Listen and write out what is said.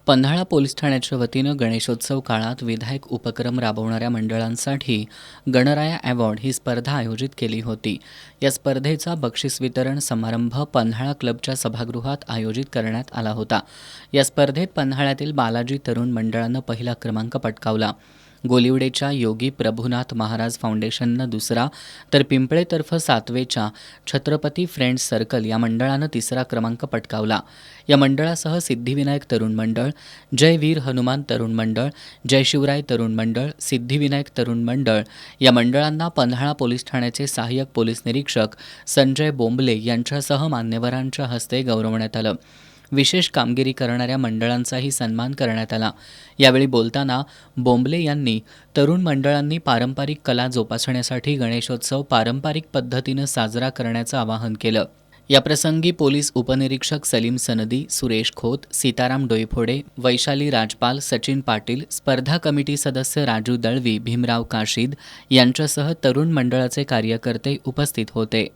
Panhala police ठाण्याच्या वतीनं गणेशोत्सव काळात विधायक उपक्रम राबवणाऱ्या मंडळांसाठी गणराया अवॉर्ड ही स्पर्धा आयोजित केली होती. या स्पर्धेचा बक्षीस वितरण समारंभ पन्हाळा क्लबच्या सभागृहात आयोजित करण्यात आला होता. या स्पर्धेत पन्हाळ्यातील बालाजी तरुण मंडळानं पहिला क्रमांक पटकावला. गोलिवडेच्या योगी प्रभुनाथ महाराज फाउंडेशननं दुसरा, तर पिंपळेतर्फ सातवेच्या छत्रपती फ्रेंड्स सर्कल या मंडळानं तिसरा क्रमांक पटकावला. या मंडळासह सिद्धिविनायक तरुण मंडळ, जय वीर हनुमान तरुण मंडळ, जय शिवराय तरुण मंडळ, सिद्धिविनायक तरुण मंडळ या मंडळांना पन्हाळा पोलीस ठाण्याचे सहाय्यक पोलीस निरीक्षक संजय बोंबले यांच्यासह मान्यवरांच्या हस्ते गौरवण्यात आलं. विशेष कामगिरी करणाऱ्या मंडळांचाही सन्मान करण्यात आला. यावेळी बोलताना बोंबले यांनी तरुण मंडळांनी पारंपरिक कला जोपासण्यासाठी गणेशोत्सव पारंपरिक पद्धतीनं साजरा करण्याचं आवाहन केलं. याप्रसंगी पोलीस उपनिरीक्षक सलीम सनदी, सुरेश खोत, सीताराम डोईफोडे, वैशाली राजपाल, सचिन पाटील, स्पर्धा कमिटी सदस्य राजू दळवी, भीमराव काशीद यांच्यासह तरुण मंडळाचे कार्यकर्ते उपस्थित होते.